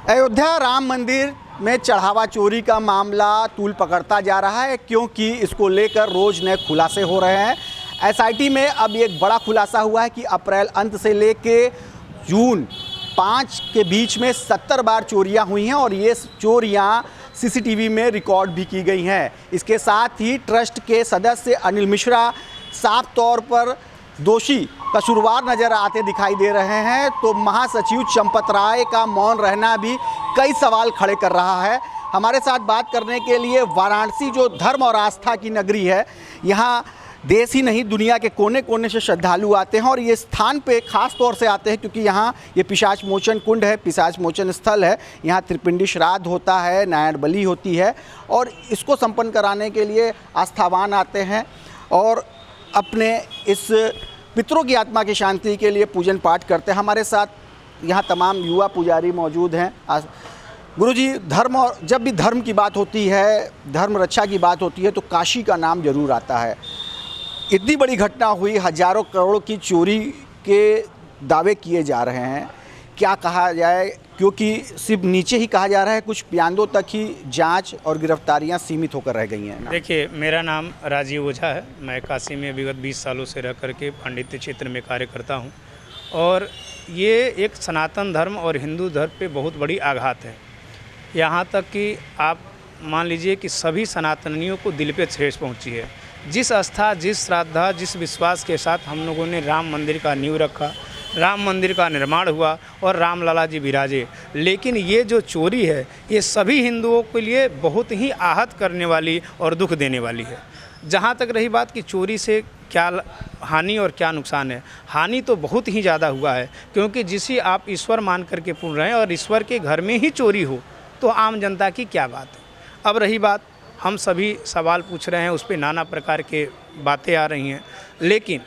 अयोध्या राम मंदिर में चढ़ावा चोरी का मामला तूल पकड़ता जा रहा है, क्योंकि इसको लेकर रोज नए खुलासे हो रहे हैं। एसआईटी में अब एक बड़ा खुलासा हुआ है कि अप्रैल अंत से लेके जून 5 के बीच में 70 बार चोरियां हुई हैं और ये चोरियां सीसीटीवी में रिकॉर्ड भी की गई हैं। इसके साथ ही ट्रस्ट के सदस्य अनिल मिश्रा साफ तौर पर दोषी कसूरवार नजर आते दिखाई दे रहे हैं, तो महासचिव चंपत राय का मौन रहना भी कई सवाल खड़े कर रहा है। हमारे साथ बात करने के लिए वाराणसी, जो धर्म और आस्था की नगरी है, यहाँ देश ही नहीं दुनिया के कोने कोने से श्रद्धालु आते हैं और ये स्थान पे खास तौर से आते हैं क्योंकि यहाँ ये पिशाच मोचन कुंड है, पिशाच मोचन स्थल है। यहाँ त्रिपिंडी श्राद्ध होता है, नारायण बलि होती है और इसको संपन्न कराने के लिए आस्थावान आते हैं और अपने इस पितरों की आत्मा की शांति के लिए पूजन पाठ करते हैं। हमारे साथ यहाँ तमाम युवा पुजारी मौजूद हैं। गुरुजी, धर्म और जब भी धर्म की बात होती है, धर्म रक्षा की बात होती है, तो काशी का नाम जरूर आता है। इतनी बड़ी घटना हुई, हजारों करोड़ की चोरी के दावे किए जा रहे हैं, क्या कहा जाए, क्योंकि सिर्फ नीचे ही कहा जा रहा है, कुछ प्यांदों तक ही जांच और गिरफ्तारियां सीमित होकर रह गई हैं। देखिए, मेरा नाम राजीव ओझा है। मैं काशी में विगत 20 सालों से रह करके पांडित्य क्षेत्र में कार्य करता हूं और ये एक सनातन धर्म और हिंदू धर्म पे बहुत बड़ी आघात है। यहाँ तक कि आप मान लीजिए कि सभी सनातनियों को दिल पे ठेस पहुँची है। जिस आस्था, जिस श्रद्धा, जिस विश्वास के साथ हम लोगों ने राम मंदिर का नींव रखा, राम मंदिर का निर्माण हुआ और राम लाला जी विराजे, लेकिन ये जो चोरी है ये सभी हिंदुओं के लिए बहुत ही आहत करने वाली और दुख देने वाली है। जहाँ तक रही बात कि चोरी से क्या हानि और क्या नुकसान है, हानि तो बहुत ही ज़्यादा हुआ है, क्योंकि जिसे आप ईश्वर मान करके पूर्ण रहे हैं और ईश्वर के घर में ही चोरी हो तो आम जनता की क्या बात है। अब रही बात, हम सभी सवाल पूछ रहे हैं, उस पर नाना प्रकार के बातें आ रही हैं, लेकिन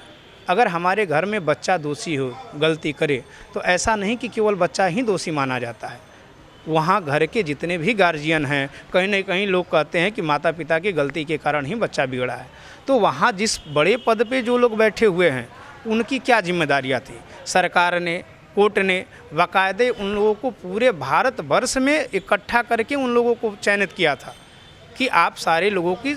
अगर हमारे घर में बच्चा दोषी हो, गलती करे, तो ऐसा नहीं कि केवल बच्चा ही दोषी माना जाता है। वहाँ घर के जितने भी गार्जियन हैं, कहीं न कहीं लोग कहते हैं कि माता पिता की गलती के कारण ही बच्चा बिगड़ा है। तो वहाँ जिस बड़े पद पे जो लोग बैठे हुए हैं, उनकी क्या जिम्मेदारियाँ थी। सरकार ने, कोर्ट ने बाकायदे उन लोगों को पूरे भारत वर्ष में इकट्ठा करके उन लोगों को चयनित किया था कि आप सारे लोगों की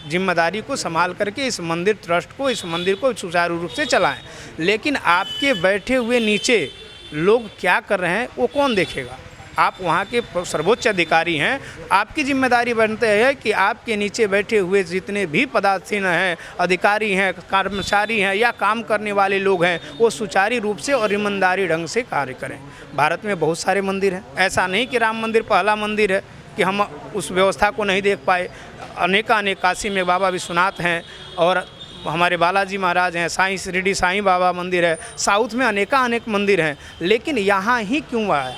जिम्मेदारी को संभाल करके इस मंदिर ट्रस्ट को, इस मंदिर को सुचारू रूप से चलाएं। लेकिन आपके बैठे हुए नीचे लोग क्या कर रहे हैं वो कौन देखेगा। आप वहाँ के सर्वोच्च अधिकारी हैं, आपकी जिम्मेदारी बनते हैं कि आपके नीचे बैठे हुए जितने भी पदासीन हैं, अधिकारी हैं, कर्मचारी हैं या काम करने वाले लोग हैं, वो सुचारू रूप से और ईमानदारी ढंग से कार्य करें। भारत में बहुत सारे मंदिर हैं, ऐसा नहीं कि राम मंदिर पहला मंदिर है कि हम उस व्यवस्था को नहीं देख पाए। अनेक काशी में बाबा विश्वनाथ हैं और हमारे बालाजी महाराज हैं, साईं शिरडी साईं बाबा मंदिर है, साउथ में अनेक मंदिर हैं, लेकिन यहाँ ही क्यों आया।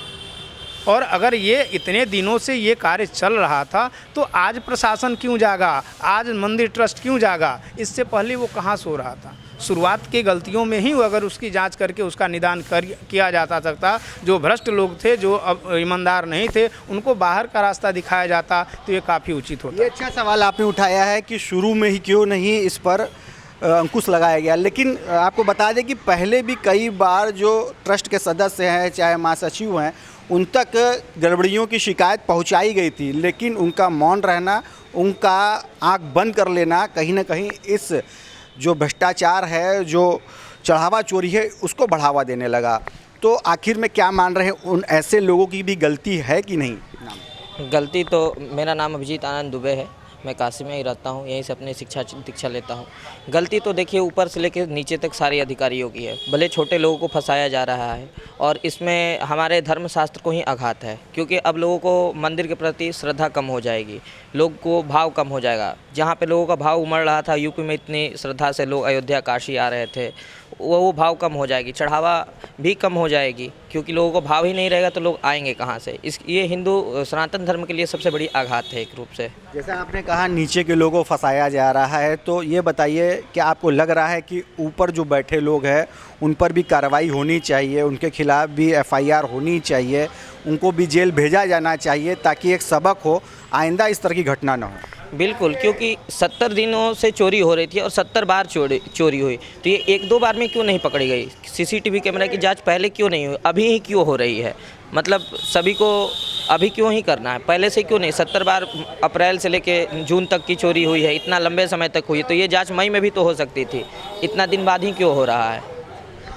और अगर ये इतने दिनों से ये कार्य चल रहा था तो आज प्रशासन क्यों जागा, आज मंदिर ट्रस्ट क्यों जागा। इससे पहले वो कहाँ सो रहा था। शुरुआत की गलतियों में ही अगर उसकी जांच करके उसका निदान किया जाता सकता, जो भ्रष्ट लोग थे, जो ईमानदार नहीं थे, उनको बाहर का रास्ता दिखाया जाता तो ये काफ़ी उचित होता। ये अच्छा सवाल आपने उठाया है कि शुरू में ही क्यों नहीं इस पर अंकुश लगाया गया। लेकिन आपको बता दें कि पहले भी कई बार जो ट्रस्ट के सदस्य हैं, चाहे महासचिव हैं, उन तक गड़बड़ियों की शिकायत पहुंचाई गई थी, लेकिन उनका मौन रहना, उनका आंख बंद कर लेना कहीं ना कहीं इस जो भ्रष्टाचार है, जो चढ़ावा चोरी है, उसको बढ़ावा देने लगा। तो आखिर में क्या मान रहे हैं, उन ऐसे लोगों की भी गलती है कि नहीं। गलती तो, मेरा नाम अभिजीत आनंद दुबे है, मैं काशी में ही रहता हूँ, यहीं से अपनी दीक्षा लेता हूँ। गलती तो देखिए ऊपर से लेकर नीचे तक सारे अधिकारियों की है। भले छोटे लोगों को फंसाया जा रहा है और इसमें हमारे धर्मशास्त्र को ही आघात है, क्योंकि अब लोगों को मंदिर के प्रति श्रद्धा कम हो जाएगी, लोग को भाव कम हो जाएगा। जहाँ पे लोगों का भाव उमड़ रहा था, यूपी में इतनी श्रद्धा से लोग अयोध्या काशी आ रहे थे, वो भाव कम हो जाएगी, चढ़ावा भी कम हो जाएगी, क्योंकि लोगों को भाव ही नहीं रहेगा तो लोग आएंगे कहाँ से। ये हिंदू सनातन धर्म के लिए सबसे बड़ी आघात है एक रूप से। जैसा आपने कहा नीचे के लोगों को फंसाया जा रहा है, तो ये बताइए क्या आपको लग रहा है कि ऊपर जो बैठे लोग हैं उन पर भी कार्रवाई होनी चाहिए, उनके खिलाफ भी FIR होनी चाहिए, उनको भी जेल भेजा जाना चाहिए ताकि एक सबक हो, आइंदा इस तरह की घटना न हो। बिल्कुल, क्योंकि 70 दिनों से चोरी हो रही थी और 70 बार चोरी हुई, तो ये एक दो बार में क्यों नहीं पकड़ी गई? सीसीटीवी कैमरा की जांच पहले क्यों नहीं हुई, अभी ही क्यों हो रही है? मतलब सभी को अभी क्यों ही करना है, पहले से क्यों नहीं? 70 बार अप्रैल से लेके जून तक की चोरी हुई है, इतना लंबे समय तक हुई, तो ये जांच मई में भी तो हो सकती थी, इतना दिन बाद ही क्यों हो रहा है?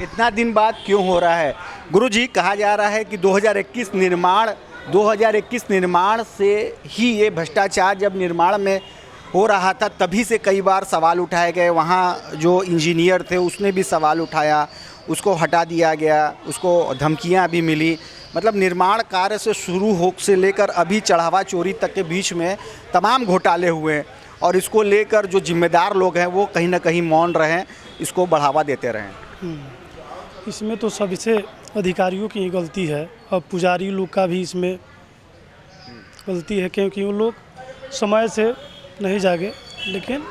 इतना दिन बाद क्यों हो रहा है? गुरुजी, कहा जा रहा है कि 2021 निर्माण से ही ये भ्रष्टाचार जब निर्माण में हो रहा था तभी से कई बार सवाल उठाए गए। वहाँ जो इंजीनियर थे उसने भी सवाल उठाया, उसको हटा दिया गया, उसको धमकियाँ भी मिली। मतलब निर्माण कार्य से शुरू हो से लेकर अभी चढ़ावा चोरी तक के बीच में तमाम घोटाले हुए और इसको लेकर जो जिम्मेदार लोग हैं वो कहीं ना कहीं मौन रहें, इसको बढ़ावा देते रहें। इसमें तो सबसे अधिकारियों की ही गलती है और पुजारी लोग का भी इसमें गलती है, क्योंकि वो लोग समय से नहीं जागे। लेकिन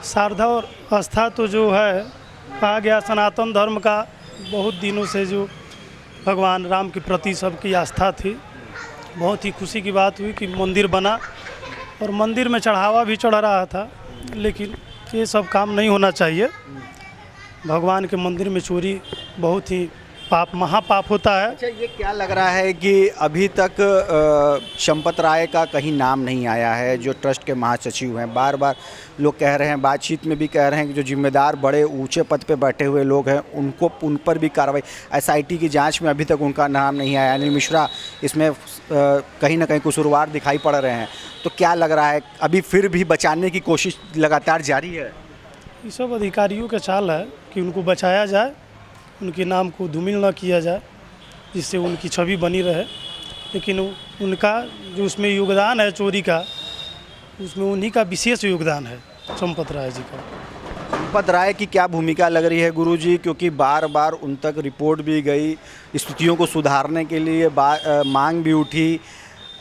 श्रद्धा और आस्था तो जो है, कहा गया सनातन धर्म का बहुत दिनों से जो भगवान राम के प्रति सबकी आस्था थी। बहुत ही खुशी की बात हुई कि मंदिर बना और मंदिर में चढ़ावा भी चढ़ रहा था, लेकिन ये सब काम नहीं होना चाहिए। भगवान के मंदिर में चोरी बहुत ही पाप, महापाप होता है। अच्छा, ये क्या लग रहा है कि अभी तक चंपत राय का कहीं नाम नहीं आया है, जो ट्रस्ट के महासचिव हैं? बार बार लोग कह रहे हैं, बातचीत में भी कह रहे हैं कि जो जिम्मेदार बड़े ऊंचे पद पे बैठे हुए लोग हैं उन पर भी कार्रवाई, एसआईटी की जांच में अभी तक उनका नाम नहीं आया। अनिल मिश्रा इसमें कहीं ना कहीं कसूरवार दिखाई पड़ रहे हैं। तो क्या लग रहा है, अभी फिर भी बचाने की कोशिश लगातार जारी है? ये सब अधिकारियों का चाल है कि उनको बचाया जाए, उनके नाम को धूमिल न किया जाए, जिससे उनकी छवि बनी रहे। लेकिन उनका जो उसमें योगदान है चोरी का, उसमें उन्हीं का विशेष योगदान है, चंपत राय जी का। चंपत राय की क्या भूमिका लग रही है गुरुजी? क्योंकि बार बार उन तक रिपोर्ट भी गई, स्थितियों को सुधारने के लिए मांग भी उठी,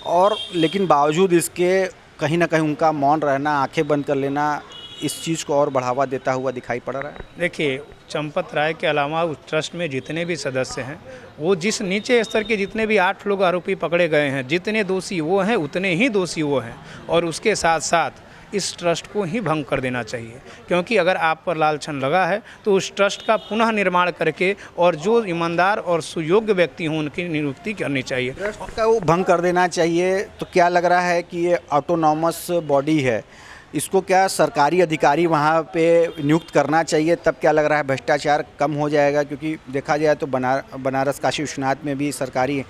और लेकिन बावजूद इसके कहीं ना कहीं उनका मौन रहना, आंखें बंद कर लेना, इस चीज़ को और बढ़ावा देता हुआ दिखाई पड़ रहा है। देखिए, चंपत राय के अलावा उस ट्रस्ट में जितने भी सदस्य हैं, वो जिस नीचे स्तर के जितने भी 8 लोग आरोपी पकड़े गए हैं, जितने दोषी वो हैं उतने ही दोषी वो हैं, और उसके साथ साथ इस ट्रस्ट को ही भंग कर देना चाहिए। क्योंकि अगर आप पर लालछन लगा है तो उस ट्रस्ट का पुनः निर्माण करके और जो ईमानदार और सुयोग्य व्यक्ति हों उनकी नियुक्ति करनी चाहिए। ट्रस्ट का वो भंग कर देना चाहिए। तो क्या लग रहा है कि ये ऑटोनॉमस बॉडी है, इसको क्या सरकारी अधिकारी वहाँ पे नियुक्त करना चाहिए? तब क्या लग रहा है भ्रष्टाचार कम हो जाएगा? क्योंकि देखा जाए तो बनारस काशी विश्वनाथ में भी सरकारी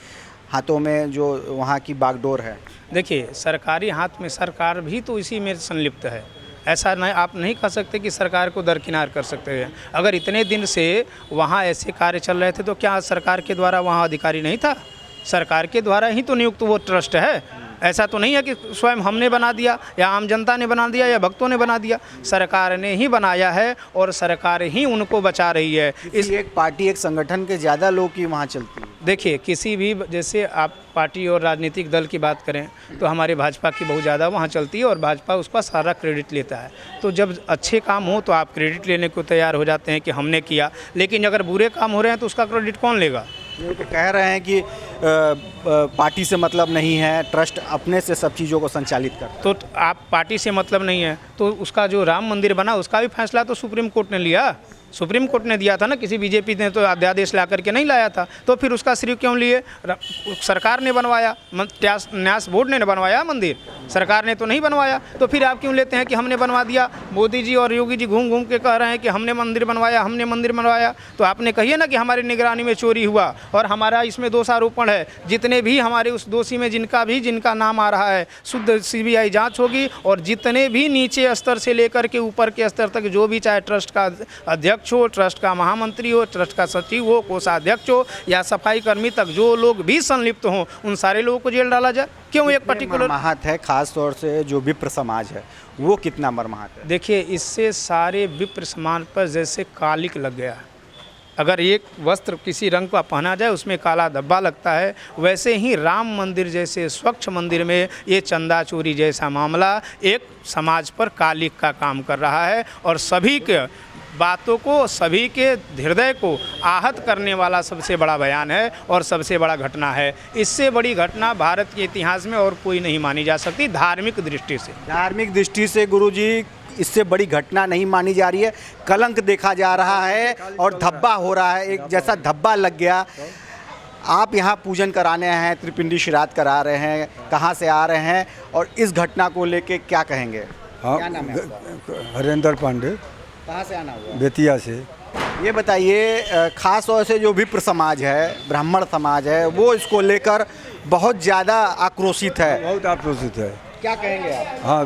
हाथों में जो वहाँ की बागडोर है। देखिए, सरकारी हाथ में सरकार भी तो इसी में संलिप्त है। ऐसा नहीं, आप नहीं कह सकते कि सरकार को दरकिनार कर सकते हैं। अगर इतने दिन से वहाँ ऐसे कार्य चल रहे थे तो क्या सरकार के द्वारा वहाँ अधिकारी नहीं था? सरकार के द्वारा ही तो नियुक्त वो ट्रस्ट है। ऐसा तो नहीं है कि स्वयं हमने बना दिया या आम जनता ने बना दिया या भक्तों ने बना दिया। सरकार ने ही बनाया है और सरकार ही उनको बचा रही है। इस एक पार्टी, एक संगठन के ज़्यादा लोग की वहाँ चलती है। देखिए, किसी भी, जैसे आप पार्टी और राजनीतिक दल की बात करें तो हमारे भाजपा की बहुत ज़्यादा वहाँ चलती है और भाजपा उसका सारा क्रेडिट लेता है। तो जब अच्छे काम हो तो आप क्रेडिट लेने को तैयार हो जाते हैं कि हमने किया, लेकिन अगर बुरे काम हो रहे हैं तो उसका क्रेडिट कौन लेगा? ये तो कह रहे हैं कि पार्टी से मतलब नहीं है, ट्रस्ट अपने से सब चीज़ों को संचालित करता है। तो आप पार्टी से मतलब नहीं है तो उसका जो राम मंदिर बना उसका भी फैसला तो सुप्रीम कोर्ट ने लिया। सुप्रीम कोर्ट ने दिया था ना, किसी बीजेपी ने तो अध्यादेश ला करके नहीं लाया था। तो फिर उसका श्रेय क्यों लिए? सरकार ने बनवाया, न्यास बोर्ड ने बनवाया मंदिर, सरकार ने तो नहीं बनवाया। तो फिर आप क्यों लेते हैं कि हमने बनवा दिया? मोदी जी और योगी जी घूम घूम के कह रहे हैं कि हमने मंदिर बनवाया, हमने मंदिर बनवाया। तो आपने कहिए ना कि हमारी निगरानी में चोरी हुआ और हमारा इसमें दोषारोपण है। जितने भी हमारे उस दोषी में जिनका नाम आ रहा है, शुद्ध सीबीआई जांच होगी और जितने भी नीचे स्तर से लेकर के ऊपर के स्तर तक जो भी, चाहे ट्रस्ट का अध्यक्ष हो, ट्रस्ट का महामंत्री हो, ट्रस्ट का सचिव हो, कोषाध्यक्ष हो या सफाई कर्मी तक जो लोग भी संलिप्त हों, उन सारे लोगों को जेल डाला जाए। क्यों एक पर्टिकुलर मरमाहत है? खास तौर से जो विप्र समाज है वो कितना मरमाहत है? देखिए, इससे सारे विप्र समाज पर जैसे कालिक लग गया है। अगर एक वस्त्र किसी रंग का पहना जाए उसमें काला धब्बा लगता है, वैसे ही राम मंदिर जैसे स्वच्छ मंदिर में ये चंदा चोरी जैसा मामला एक समाज पर कालिक का काम कर रहा है और सभी के बातों को, सभी के हृदय को आहत करने वाला सबसे बड़ा बयान है और सबसे बड़ा घटना है। इससे बड़ी घटना भारत के इतिहास में और कोई नहीं मानी जा सकती धार्मिक दृष्टि से। धार्मिक दृष्टि से गुरुजी इससे बड़ी घटना नहीं मानी जा रही है, कलंक देखा जा रहा है और धब्बा हो रहा है, एक जैसा धब्बा लग गया। आप यहाँ पूजन कराने आए हैं, त्रिपिंडी श्राद्ध करा रहे हैं, कहाँ से आ रहे हैं और इस घटना को लेके क्या कहेंगे? हाँ, क्या नाम है आपका? हरेंद्र पांडे, कहाँ से आना हुआ? बेतिया से। ये बताइए, खास तौर से जो विप्र समाज है, ब्राह्मण समाज है, वो इसको लेकर बहुत ज़्यादा आक्रोशित है। बहुत आक्रोशित है। क्या कहेंगे आप? हाँ,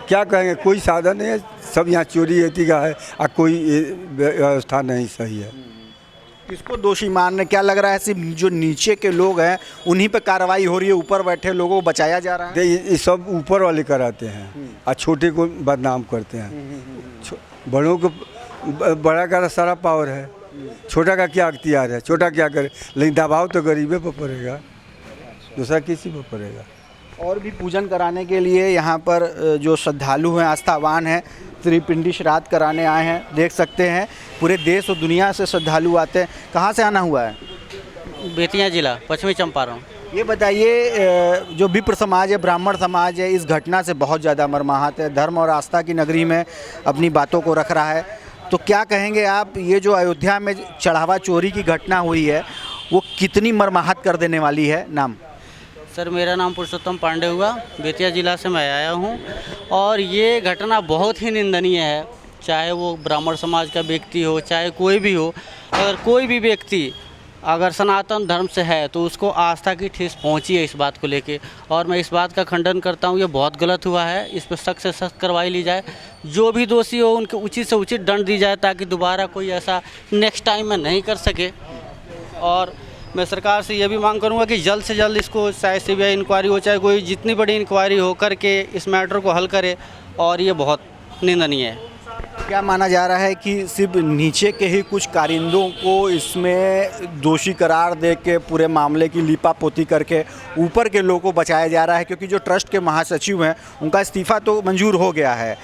क्या कहेंगे, कोई साधन नहीं है, सब यहाँ चोरी एती का है और कोई व्यवस्था नहीं सही है। किसको दोषी मानने, क्या लग रहा है सिर्फ जो नीचे के लोग हैं उन्हीं पे कार्रवाई हो रही है, ऊपर बैठे लोगों को बचाया जा रहा है? ये सब ऊपर वाले कराते हैं और छोटे को बदनाम करते हैं। बड़ों को बड़ा का सारा पावर है, छोटा का क्या अख्तियार है, छोटा क्या करे, लेकिन दबाव तो गरीबे पर पड़ेगा, दूसरा किसी पर पड़ेगा। और भी पूजन कराने के लिए यहाँ पर जो श्रद्धालु हैं, आस्थावान हैं, त्रिपिंडी श्राद्ध कराने आए हैं। देख सकते हैं पूरे देश और दुनिया से श्रद्धालु आते हैं। कहाँ से आना हुआ है? बेतिया जिला, पश्चिमी चंपारण। ये बताइए, जो विप्र समाज है, ब्राह्मण समाज है, इस घटना से बहुत ज़्यादा मर्माहत है, धर्म और आस्था की नगरी में अपनी बातों को रख रहा है। तो क्या कहेंगे आप, ये जो अयोध्या में चढ़ावा चोरी की घटना हुई है वो कितनी मर्माहत कर देने वाली है? नाम? सर, मेरा नाम पुरुषोत्तम पांडे हुआ, बेतिया जिला से मैं आया हूँ और ये घटना बहुत ही निंदनीय है। चाहे वो ब्राह्मण समाज का व्यक्ति हो, चाहे कोई भी हो, अगर कोई भी व्यक्ति अगर सनातन धर्म से है तो उसको आस्था की ठेस पहुँची है इस बात को लेके। और मैं इस बात का खंडन करता हूँ, ये बहुत गलत हुआ है, इस पर सख्त से सख्त कार्रवाई ली जाए। जो भी दोषी हो उनके उचित से उचित दंड दी जाए ताकि दोबारा कोई ऐसा नेक्स्ट टाइम में नहीं कर सके। और मैं सरकार से ये भी मांग करूंगा कि जल्द से जल्द इसको, चाहे सीबीआई इंक्वायरी हो, चाहे कोई जितनी बड़ी इंक्वायरी हो, करके इस मैटर को हल करे। और ये बहुत निंदनीय है। क्या माना जा रहा है कि सिर्फ नीचे के ही कुछ कारिंदों को इसमें दोषी करार दे के पूरे मामले की लीपापोती करके ऊपर के लोगों को बचाया जा रहा है? क्योंकि जो ट्रस्ट के महासचिव हैं उनका इस्तीफ़ा तो मंजूर हो गया है,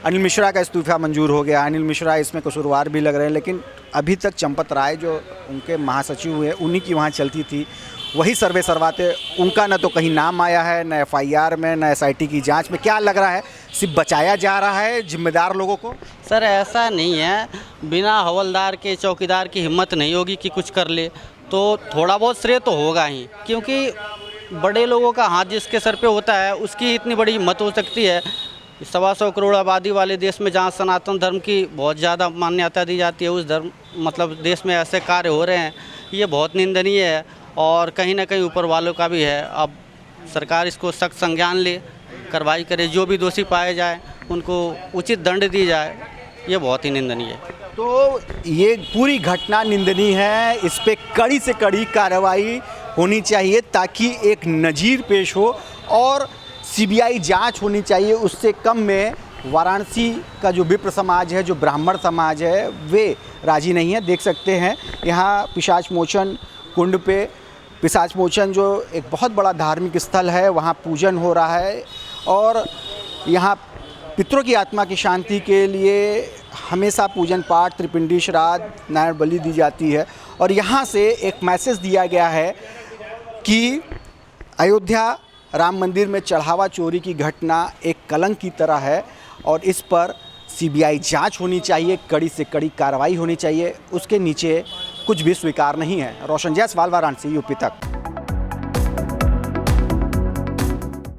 अनिल मिश्रा का इस्तीफ़ा मंजूर हो गया, अनिल मिश्रा इसमें कसूरवार भी लग रहे हैं, लेकिन अभी तक चंपत राय जो उनके महासचिव हुए उन्हीं की वहाँ चलती थी, वही सर्वे सरवाते, उनका न तो कहीं नाम आया है, न एफआईआर में, न एसआईटी की जांच में। क्या लग रहा है, सिर्फ बचाया जा रहा है जिम्मेदार लोगों को? सर, ऐसा नहीं है, बिना हवलदार के, चौकीदार की हिम्मत नहीं होगी कि कुछ कर ले, तो थोड़ा बहुत श्रेय तो होगा ही, क्योंकि बड़े लोगों का हाथ जिसके सर पे होता है उसकी इतनी बड़ी हिम्मत हो सकती है। 125 करोड़ आबादी वाले देश में जहाँ सनातन धर्म की बहुत ज़्यादा मान्यता दी जाती है, उस धर्म मतलब देश में ऐसे कार्य हो रहे हैं, ये बहुत निंदनीय है और कहीं ना कहीं ऊपर वालों का भी है। अब सरकार इसको सख्त संज्ञान ले, कार्रवाई करे, जो भी दोषी पाए जाए उनको उचित दंड दी जाए, ये बहुत ही निंदनीय है। तो ये पूरी घटना निंदनीय है, इस पे कड़ी से कड़ी कार्रवाई होनी चाहिए ताकि एक नज़ीर पेश हो और सीबीआई जांच होनी चाहिए। उससे कम में वाराणसी का जो विप्र समाज है, जो ब्राह्मण समाज है, वे राजी नहीं है। देख सकते हैं यहाँ पिशाच मोचन कुंड पे, पिशाच मोचन जो एक बहुत बड़ा धार्मिक स्थल है, वहाँ पूजन हो रहा है और यहाँ पितरों की आत्मा की शांति के लिए हमेशा पूजन पाठ, त्रिपिंडी श्राद्ध, नारायण बलि दी जाती है। और यहाँ से एक मैसेज दिया गया है कि अयोध्या राम मंदिर में चढ़ावा चोरी की घटना एक कलंक की तरह है और इस पर सीबीआई जांच होनी चाहिए, कड़ी से कड़ी कार्रवाई होनी चाहिए, उसके नीचे कुछ भी स्वीकार नहीं है। रोशन जायसवाल, वाराणसी, यूपी तक।